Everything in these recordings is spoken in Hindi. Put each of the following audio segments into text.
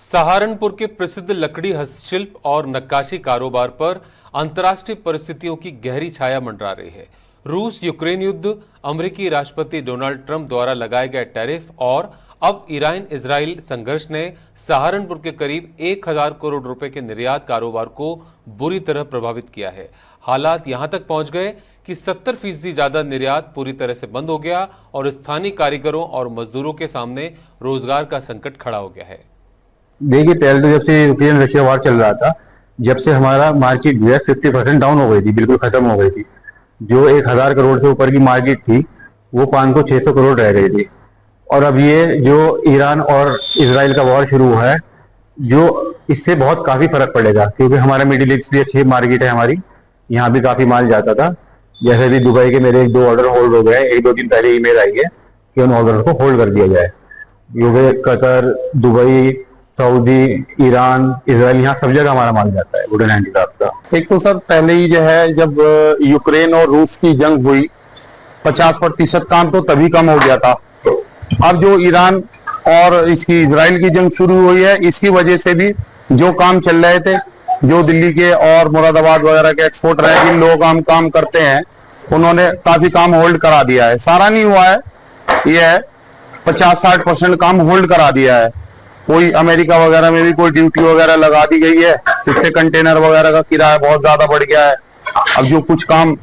सहारनपुर के प्रसिद्ध लकड़ी हस्तशिल्प और नक्काशी कारोबार पर अंतर्राष्ट्रीय परिस्थितियों की गहरी छाया मंडरा रही है। रूस यूक्रेन युद्ध, अमेरिकी राष्ट्रपति डोनाल्ड ट्रंप द्वारा लगाए गए टैरिफ और अब ईरान इजराइल संघर्ष ने सहारनपुर के करीब 1000 करोड़ रुपए के निर्यात कारोबार को बुरी तरह प्रभावित किया है। हालात यहां तक पहुंच गए कि 70% ज्यादा निर्यात पूरी तरह से बंद हो गया और स्थानीय कारीगरों और मजदूरों के सामने रोजगार का संकट खड़ा हो गया है। देखिए, पहले तो जब से यूक्रेन रशिया वार चल रहा था, जब से हमारा मार्केट जो है 50% डाउन हो गई थी, बिल्कुल खत्म हो गई थी। जो 1000 करोड़ से ऊपर की मार्केट थी वो 500-600 करोड़ रह गई थी। और अब ये जो ईरान और इजराइल का वॉर शुरू हुआ है, जो इससे बहुत काफी फर्क पड़ेगा, क्योंकि हमारा मिडिल ईस्ट भी अच्छी मार्केट है हमारी, यहाँ भी काफी माल जाता था। जैसे भी दुबई के मेरे 1-2 ऑर्डर होल्ड हो गए, 1-2 दिन पहले ईमेल आई है कि उन ऑर्डर को होल्ड कर दिया जाए। क्योंकि Qatar, Dubai, Saudi, Iran, Israel, यहाँ सब जगह हमारा माल जाता है वुडन हैंडीक्राफ्ट का। एक तो सर पहले ही जो है, जब यूक्रेन और रूस की जंग हुई, 50% काम तो तभी कम हो गया था। अब जो ईरान और इसकी इजराइल की जंग शुरू हुई है, इसकी वजह से भी जो काम चल रहे थे, जो दिल्ली के और मुरादाबाद वगैरह के एक्सपोर्टर हैं, जिन लोग हम काम करते हैं, उन्होंने काफी काम होल्ड करा दिया है। सारा नहीं हुआ है, यह 50-60% काम होल्ड करा दिया है। कोई अमेरिका वगैरह में भी कोई ड्यूटी वगैरह लगा दी गई है, इससे कंटेनर वगैरह का किराया बहुत ज्यादा बढ़ गया है। अब जो कुछ काम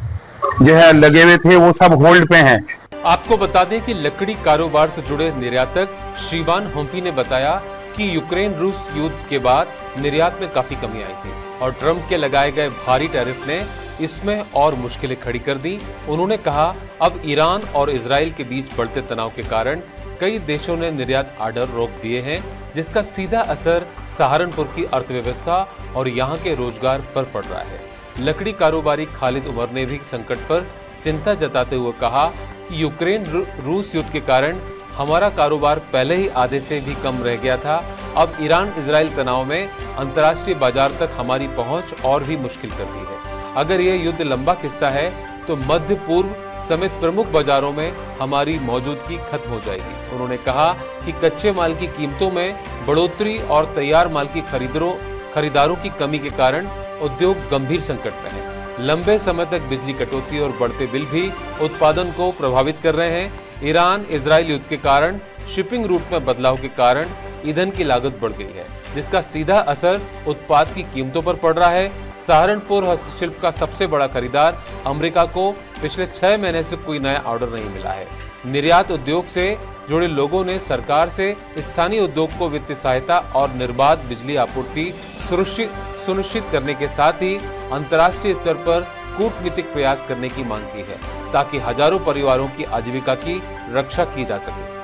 जो है लगे हुए थे वो सब होल्ड पे हैं। आपको बता दें कि लकड़ी कारोबार से जुड़े निर्यातक श्रीवान हम्फी ने बताया कि यूक्रेन रूस युद्ध के बाद निर्यात में काफी कमी आई थी और ट्रंप के लगाए गए भारी टैरिफ ने इसमें और मुश्किलें खड़ी कर दी। उन्होंने कहा, अब ईरान और इजराइल के बीच बढ़ते तनाव के कारण कई देशों ने निर्यात ऑर्डर रोक दिए हैं, जिसका सीधा असर सहारनपुर की अर्थव्यवस्था और यहाँ के रोजगार पर पड़ रहा है। लकड़ी कारोबारी खालिद उमर ने भी संकट पर चिंता जताते हुए कहा कि यूक्रेन रूस युद्ध के कारण हमारा कारोबार पहले ही आधे से भी कम रह गया था। अब ईरान इजराइल तनाव में अंतर्राष्ट्रीय बाजार तक हमारी पहुंच और भी मुश्किल कर दी है। अगर यह युद्ध लंबा खिंचता है तो मध्य पूर्व समेत प्रमुख बाजारों में हमारी मौजूदगी खत्म हो जाएगी। उन्होंने कहा कि कच्चे माल की कीमतों में बढ़ोतरी और तैयार माल की खरीदारों की कमी के कारण उद्योग गंभीर संकट में है। लंबे समय तक बिजली कटौती और बढ़ते बिल भी उत्पादन को प्रभावित कर रहे हैं। ईरान इजराइल युद्ध के कारण शिपिंग रूट में बदलाव के कारण ईंधन की लागत बढ़ गई है, जिसका सीधा असर उत्पाद की कीमतों पर पड़ रहा है। सहारनपुर हस्तशिल्प का सबसे बड़ा खरीदार अमेरिका को पिछले 6 महीने से कोई नया ऑर्डर नहीं मिला है। निर्यात उद्योग से जुड़े लोगों ने सरकार से स्थानीय उद्योग को वित्तीय सहायता और निर्बाध बिजली आपूर्ति सुनिश्चित करने के साथ ही अंतर्राष्ट्रीय स्तर पर कूटनीतिक प्रयास करने की मांग की है, ताकि हजारों परिवारों की आजीविका की रक्षा की जा सके।